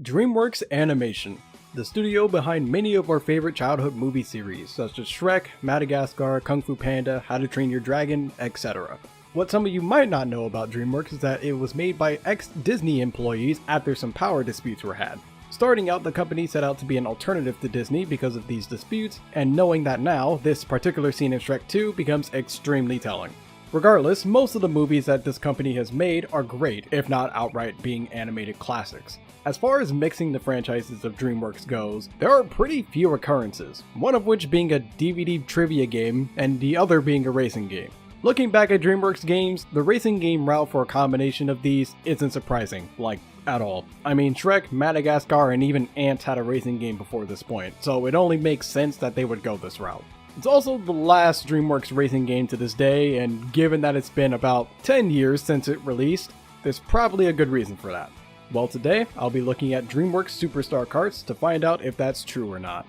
DreamWorks Animation, the studio behind many of our favorite childhood movie series such as Shrek, Madagascar, Kung Fu Panda, How to Train Your Dragon, etc. What some of you might not know about DreamWorks is that it was made by ex-Disney employees after some power disputes were had. Starting out, the company set out to be an alternative to Disney because of these disputes, and knowing that now, this particular scene in Shrek 2 becomes extremely telling. Regardless, most of the movies that this company has made are great, if not outright being animated classics. As far as mixing the franchises of DreamWorks goes, there are pretty few occurrences, one of which being a DVD trivia game and the other being a racing game. Looking back at DreamWorks games, the racing game route for a combination of these isn't surprising, like, at all. I mean, Shrek, Madagascar, and even Antz had a racing game before this point, so it only makes sense that they would go this route. It's also the last DreamWorks racing game to this day, and given that it's been about 10 years since it released, there's probably a good reason for that. Well, today, I'll be looking at DreamWorks Super Star Kartz to find out if that's true or not.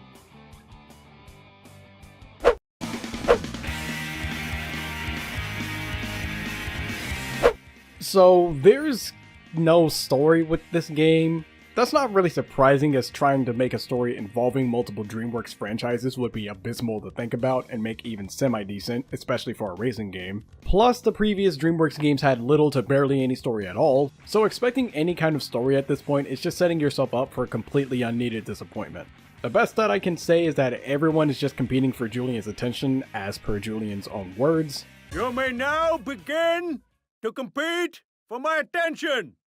So, there's no story with this game. That's not really surprising, as trying to make a story involving multiple DreamWorks franchises would be abysmal to think about and make even semi-decent, especially for a racing game. Plus, the previous DreamWorks games had little to barely any story at all, so expecting any kind of story at this point is just setting yourself up for a completely unneeded disappointment. The best that I can say is that everyone is just competing for Julian's attention, as per Julian's own words. You may now begin to compete for my attention,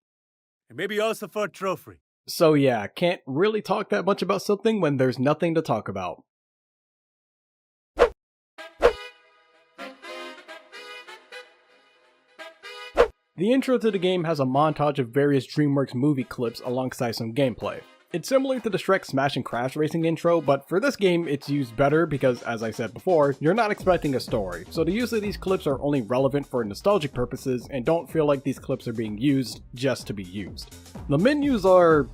and maybe also for a trophy. So yeah, can't really talk that much about something when there's nothing to talk about. The intro to the game has a montage of various DreamWorks movie clips alongside some gameplay. It's similar to the Shrek Smash and Crash Racing intro, but for this game it's used better because, as I said before, you're not expecting a story, so the use of these clips are only relevant for nostalgic purposes and don't feel like these clips are being used just to be used. The menus are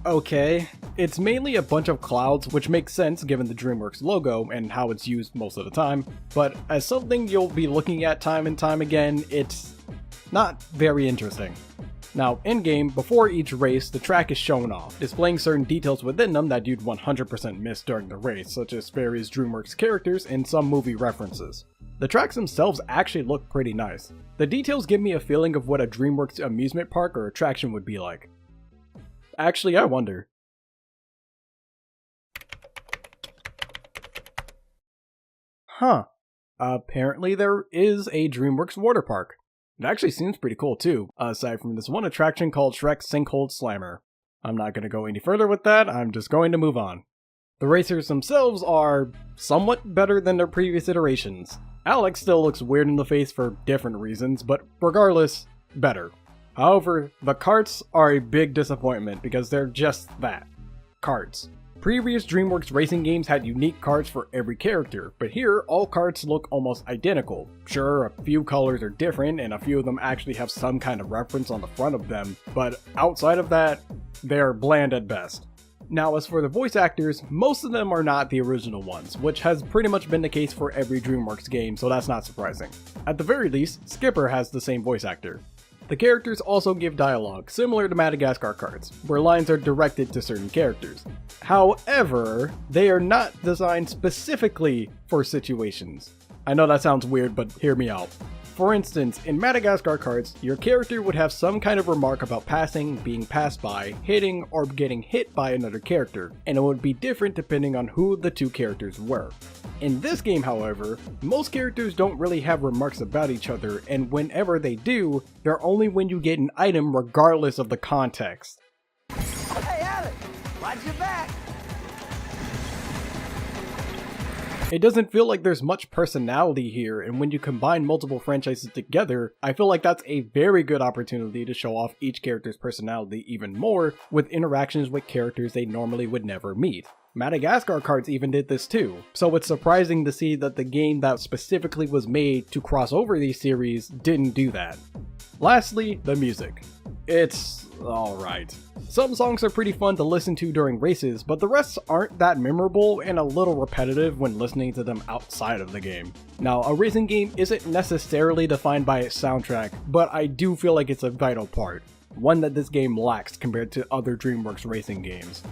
okay. It's mainly a bunch of clouds, which makes sense given the DreamWorks logo and how it's used most of the time, but as something you'll be looking at time and time again, it's not very interesting. Now, in-game, before each race, the track is shown off, displaying certain details within them that you'd 100% miss during the race, such as various DreamWorks characters and some movie references. The tracks themselves actually look pretty nice. The details give me a feeling of what a DreamWorks amusement park or attraction would be like. Actually, I wonder. Huh. Apparently there is a DreamWorks water park. It actually seems pretty cool too, aside from this one attraction called Shrek Sinkhole Slammer. I'm not going to go any further with that, I'm just going to move on. The racers themselves are somewhat better than their previous iterations. Alex still looks weird in the face for different reasons, but regardless, better. However, the karts are a big disappointment because they're just that, karts. Previous DreamWorks racing games had unique karts for every character, but here all karts look almost identical. Sure, a few colors are different and a few of them actually have some kind of reference on the front of them, but outside of that, they're bland at best. Now, as for the voice actors, most of them are not the original ones, which has pretty much been the case for every DreamWorks game, so that's not surprising. At the very least, Skipper has the same voice actor. The characters also give dialogue, similar to Madagascar Kartz, where lines are directed to certain characters. However, they are not designed specifically for situations. I know that sounds weird, but hear me out. For instance, in Madagascar Kartz, your character would have some kind of remark about passing, being passed by, hitting, or getting hit by another character, and it would be different depending on who the two characters were. In this game, however, most characters don't really have remarks about each other, and whenever they do, they're only when you get an item regardless of the context. Hey Alex, watch your back! It doesn't feel like there's much personality here, and when you combine multiple franchises together, I feel like that's a very good opportunity to show off each character's personality even more with interactions with characters they normally would never meet. Madagascar Kartz even did this too, so it's surprising to see that the game that specifically was made to cross over these series didn't do that. Lastly, the music. It's Alright. Some songs are pretty fun to listen to during races, but the rest aren't that memorable and a little repetitive when listening to them outside of the game. Now, a racing game isn't necessarily defined by its soundtrack, but I do feel like it's a vital part, one that this game lacks compared to other DreamWorks racing games.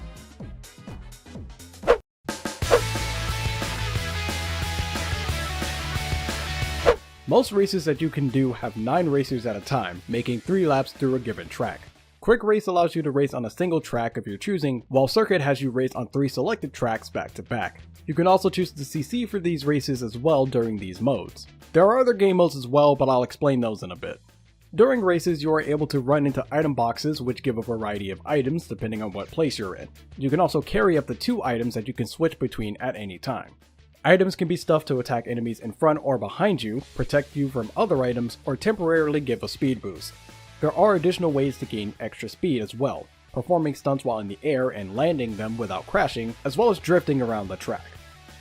Most races that you can do have 9 racers at a time, making 3 laps through a given track. Quick Race allows you to race on a single track of your choosing, while Circuit has you race on 3 selected tracks back to back. You can also choose the CC for these races as well during these modes. There are other game modes as well, but I'll explain those in a bit. During races, you are able to run into item boxes which give a variety of items depending on what place you're in. You can also carry up to 2 items that you can switch between at any time. Items can be stuffed to attack enemies in front or behind you, protect you from other items, or temporarily give a speed boost. There are additional ways to gain extra speed as well, performing stunts while in the air and landing them without crashing, as well as drifting around the track.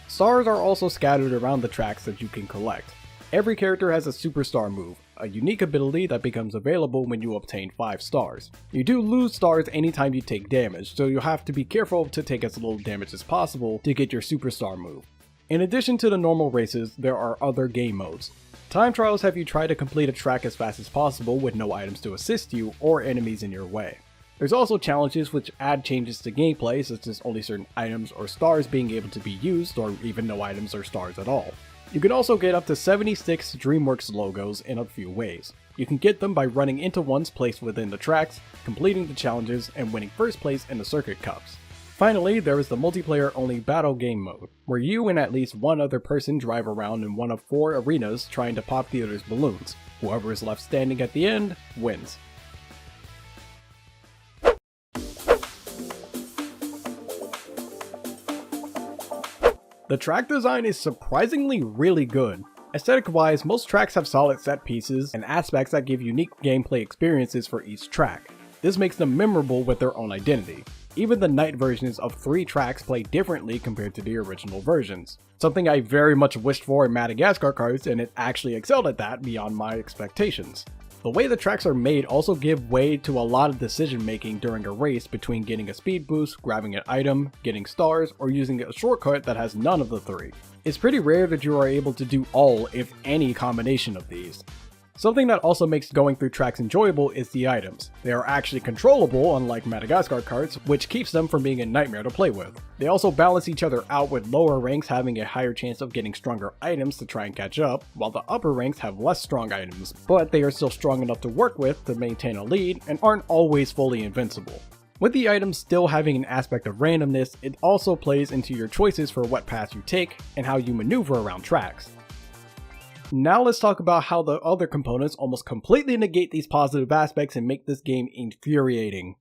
Stars are also scattered around the tracks that you can collect. Every character has a Super Star move, a unique ability that becomes available when you obtain 5 stars. You do lose stars anytime you take damage, so you'll have to be careful to take as little damage as possible to get your Super Star move. In addition to the normal races, there are other game modes. Time trials have you try to complete a track as fast as possible with no items to assist you or enemies in your way. There's also challenges which add changes to gameplay, such as only certain items or stars being able to be used, or even no items or stars at all. You can also get up to 76 DreamWorks logos in a few ways. You can get them by running into ones placed within the tracks, completing the challenges, and winning first place in the Circuit Cups. Finally, there is the multiplayer-only battle game mode, where you and at least one other person drive around in one of 4 arenas trying to pop the other's balloons. Whoever is left standing at the end wins. The track design is surprisingly really good. Aesthetic-wise, most tracks have solid set pieces and aspects that give unique gameplay experiences for each track. This makes them memorable with their own identity. Even the night versions of 3 tracks play differently compared to the original versions. Something I very much wished for in Madagascar Kartz, and it actually excelled at that beyond my expectations. The way the tracks are made also give way to a lot of decision making during a race between getting a speed boost, grabbing an item, getting stars, or using a shortcut that has none of the 3. It's pretty rare that you are able to do all, if any, combination of these. Something that also makes going through tracks enjoyable is the items. They are actually controllable, unlike Madagascar Kartz, which keeps them from being a nightmare to play with. They also balance each other out, with lower ranks having a higher chance of getting stronger items to try and catch up, while the upper ranks have less strong items, but they are still strong enough to work with to maintain a lead and aren't always fully invincible. With the items still having an aspect of randomness, it also plays into your choices for what paths you take and how you maneuver around tracks. Now let's talk about how the other components almost completely negate these positive aspects and make this game infuriating.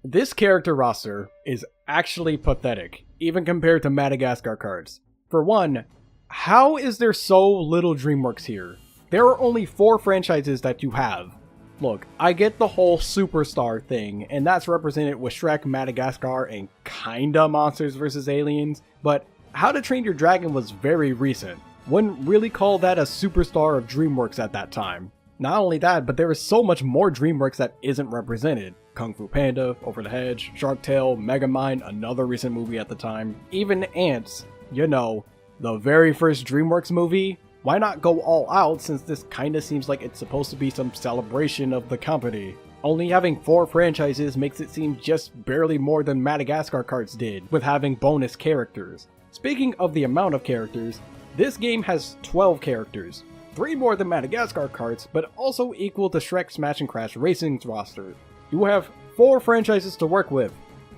This character roster is actually pathetic, even compared to Madagascar Kartz. For one, how is there so little DreamWorks here? There are only 4 franchises that you have. Look, I get the whole superstar thing, and that's represented with Shrek, Madagascar, and kinda Monsters vs. Aliens, but How to Train Your Dragon was very recent. Wouldn't really call that a superstar of DreamWorks at that time. Not only that, but there is so much more DreamWorks that isn't represented. Kung Fu Panda, Over the Hedge, Shark Tale, Megamind, another recent movie at the time, even Antz, you know, the very first DreamWorks movie. Why not go all out, since this kinda seems like it's supposed to be some celebration of the company? Only having 4 franchises makes it seem just barely more than Madagascar Kartz did, with having bonus characters. Speaking of the amount of characters, this game has 12 characters. 3 more than Madagascar Kartz, but also equal to Shrek Smash and Crash Racing's roster. You have 4 franchises to work with,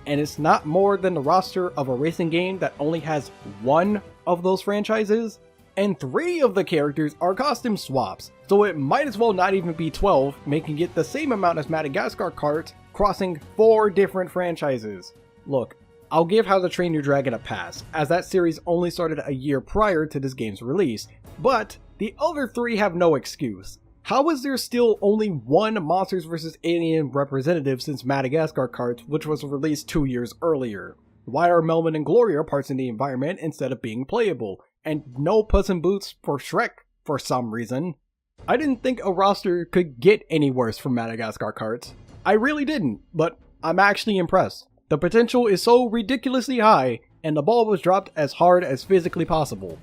and it's not more than the roster of a racing game that only has 1 of those franchises? And 3 of the characters are costume swaps, so it might as well not even be 12, making it the same amount as Madagascar Kartz, crossing 4 different franchises. Look, I'll give How to Train Your Dragon a pass, as that series only started a year prior to this game's release, but the other 3 have no excuse. How is there still only 1 Monsters vs. Alien representative since Madagascar Kartz, which was released 2 years earlier? Why are Melman and Gloria parts in the environment instead of being playable? and no Puss in Boots for Shrek for some reason. I didn't think a roster could get any worse for Madagascar Kartz. I really didn't, but I'm actually impressed. The potential is so ridiculously high, and the ball was dropped as hard as physically possible.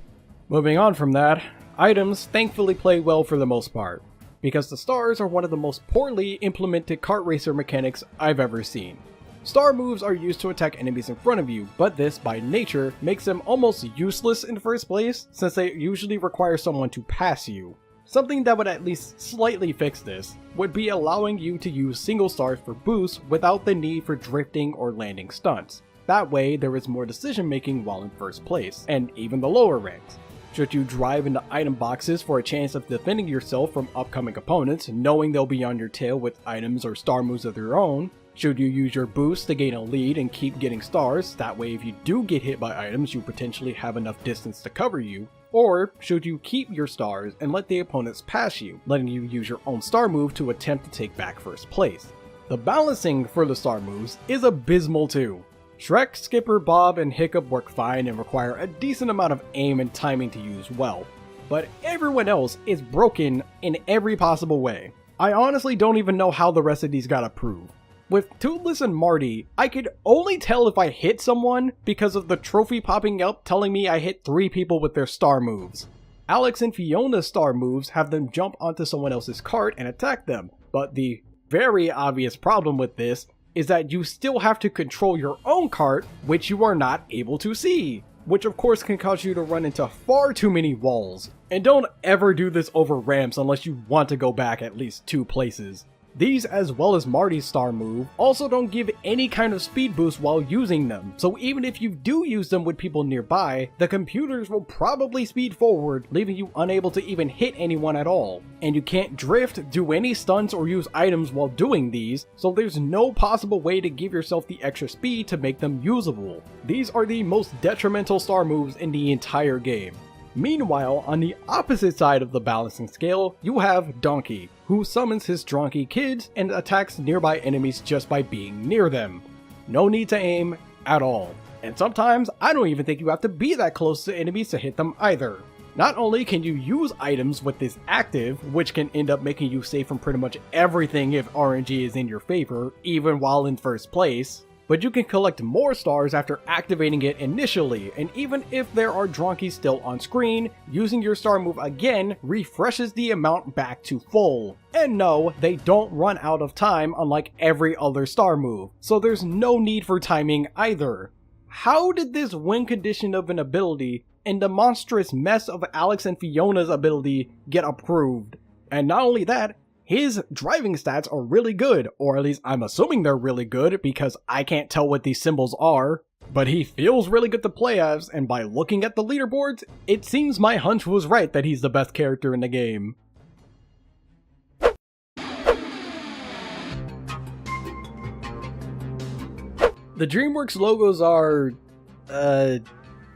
Moving on from that, items thankfully play well for the most part, because the stars are one of the most poorly implemented kart racer mechanics I've ever seen. Star moves are used to attack enemies in front of you, but this, by nature, makes them almost useless in the first place, since they usually require someone to pass you. Something that would at least slightly fix this would be allowing you to use single stars for boosts without the need for drifting or landing stunts. That way, there is more decision making while in first place, and even the lower ranks. Should you drive into item boxes for a chance of defending yourself from upcoming opponents, knowing they'll be on your tail with items or star moves of their own? Should you use your boost to gain a lead and keep getting stars, that way if you do get hit by items you potentially have enough distance to cover you? Or should you keep your stars and let the opponents pass you, letting you use your own star move to attempt to take back first place? The balancing for the star moves is abysmal too. Shrek, Skipper, Bob, and Hiccup work fine and require a decent amount of aim and timing to use well, but everyone else is broken in every possible way. I honestly don't even know how the rest of these got approved. With Toothless and Marty, I could only tell if I hit someone because of the trophy popping up telling me I hit 3 people with their star moves. Alex and Fiona's star moves have them jump onto someone else's cart and attack them, but the very obvious problem with this is that you still have to control your own cart, which you are not able to see, which of course can cause you to run into far too many walls. And don't ever do this over ramps unless you want to go back at least 2 places. These, as well as Marty's star move, also don't give any kind of speed boost while using them, so even if you do use them with people nearby, the computers will probably speed forward, leaving you unable to even hit anyone at all. And you can't drift, do any stunts, or use items while doing these, so there's no possible way to give yourself the extra speed to make them usable. These are the most detrimental star moves in the entire game. Meanwhile, on the opposite side of the balancing scale, you have Donkey, who summons his Dronky kids and attacks nearby enemies just by being near them. No need to aim at all. And sometimes, I don't even think you have to be that close to enemies to hit them either. Not only can you use items with this active, which can end up making you safe from pretty much everything if RNG is in your favor, even while in first place, but you can collect more stars after activating it initially, and even if there are Dronkies still on screen, using your star move again refreshes the amount back to full. And no, they don't run out of time unlike every other star move, so there's no need for timing either. How did this win condition of an ability and the monstrous mess of Alex and Fiona's ability get approved? And not only that, his driving stats are really good, or at least I'm assuming they're really good because I can't tell what these symbols are. But he feels really good to play as, and by looking at the leaderboards, it seems my hunch was right that he's the best character in the game. The DreamWorks logos are,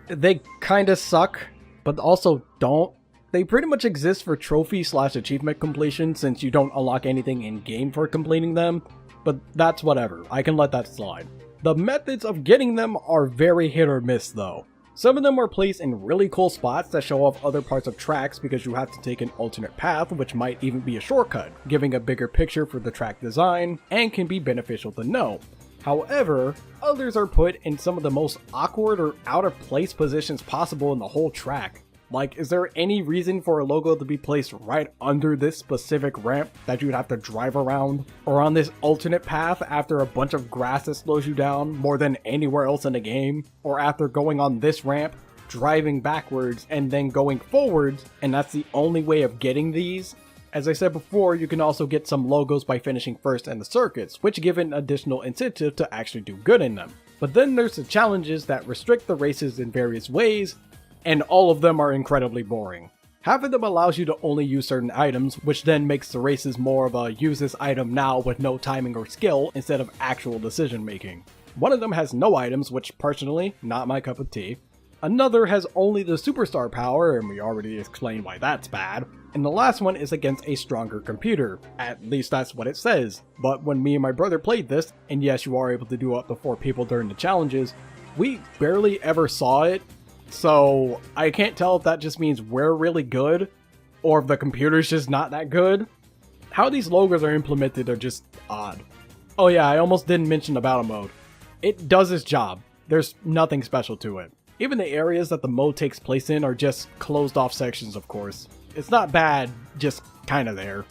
they kinda suck, but also don't. They pretty much exist for trophy/achievement completion since you don't unlock anything in-game for completing them, but that's whatever, I can let that slide. The methods of getting them are very hit or miss though. Some of them are placed in really cool spots that show off other parts of tracks because you have to take an alternate path, which might even be a shortcut, giving a bigger picture for the track design, and can be beneficial to know. However, others are put in some of the most awkward or out of place positions possible in the whole track. Like, is there any reason for a logo to be placed right under this specific ramp that you'd have to drive around? Or on this alternate path after a bunch of grass that slows you down more than anywhere else in the game? Or after going on this ramp, driving backwards, and then going forwards, and that's the only way of getting these? As I said before, you can also get some logos by finishing first in the circuits, which give an additional incentive to actually do good in them. But then there's the challenges that restrict the races in various ways, and all of them are incredibly boring. Half of them allows you to only use certain items, which then makes the races more of a use this item now with no timing or skill instead of actual decision making. One of them has no items, which personally, not my cup of tea. Another has only the superstar power, and we already explained why that's bad. And the last one is against a stronger computer. At least that's what it says. But when me and my brother played this, and yes, you are able to do up to 4 people during the challenges, we barely ever saw it. So I can't tell if that just means we're really good or if the computer's just not that good. How these logos are implemented are just odd. Oh yeah, I almost didn't mention the battle mode. It does its job. There's nothing special to it. Even the areas that the mode takes place in are just closed off sections, of course. It's not bad, just kinda there.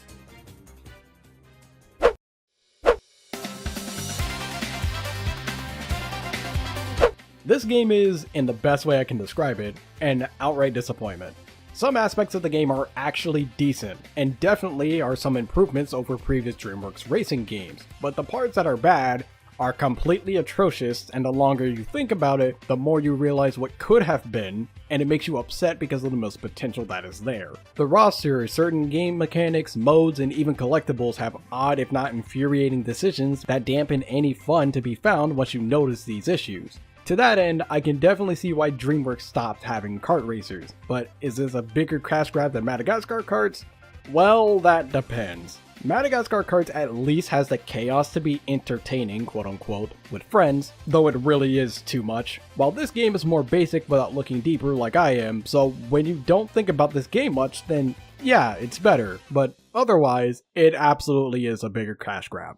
This game is, in the best way I can describe it, an outright disappointment. Some aspects of the game are actually decent, and definitely are some improvements over previous DreamWorks racing games, but the parts that are bad are completely atrocious, and the longer you think about it, the more you realize what could have been, and it makes you upset because of the missed potential that is there. The roster, certain game mechanics, modes, and even collectibles have odd if not infuriating decisions that dampen any fun to be found once you notice these issues. To that end, I can definitely see why DreamWorks stopped having kart racers, but is this a bigger cash grab than Madagascar Kartz? Well, that depends. Madagascar Kartz at least has the chaos to be entertaining, quote unquote, with friends, though it really is too much, while this game is more basic without looking deeper like I am, so when you don't think about this game much, then yeah, it's better, but otherwise, it absolutely is a bigger cash grab.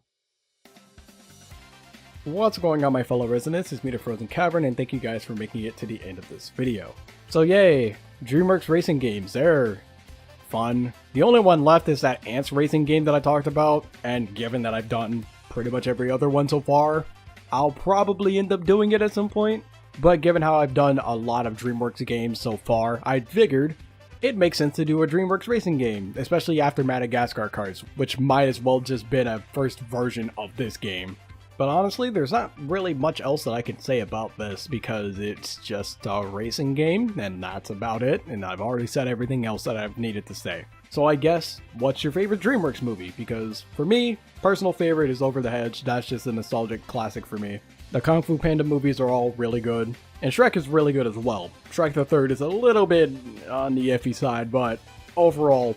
What's going on, my fellow residents? It's me, TheFrozenCavern, and thank you guys for making it to the end of this video. So yay, DreamWorks racing games, they're fun. The only one left is that Antz racing game that I talked about, and given that I've done pretty much every other one so far, I'll probably end up doing it at some point. But given how I've done a lot of DreamWorks games so far, I figured it makes sense to do a DreamWorks racing game, especially after Madagascar Kartz, which might as well just been a first version of this game. But honestly, there's not really much else that I can say about this because it's just a racing game and that's about it, and I've already said everything else that I've needed to say. So I guess, what's your favorite DreamWorks movie? Because for me, personal favorite is Over the Hedge. That's just a nostalgic classic for me. The Kung Fu Panda movies are all really good, and Shrek is really good as well. Shrek the Third is a little bit on the iffy side, but overall,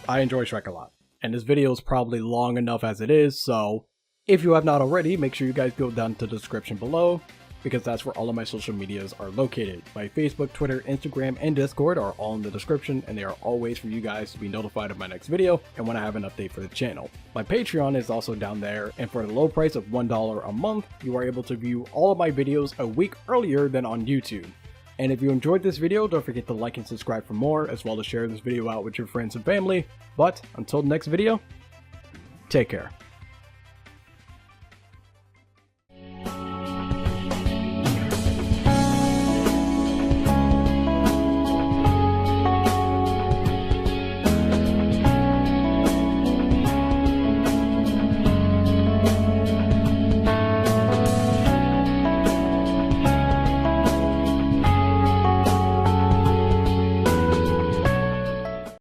I enjoy Shrek a lot. And this video is probably long enough as it is, so if you have not already, make sure you guys go down to the description below, because that's where all of my social medias are located. My Facebook, Twitter, Instagram, and Discord are all in the description, and they are all ways for you guys to be notified of my next video and when I have an update for the channel. My Patreon is also down there, and for the low price of $1 a month, you are able to view all of my videos a week earlier than on YouTube. And if you enjoyed this video, don't forget to like and subscribe for more, as well as share this video out with your friends and family. But until the next video, take care.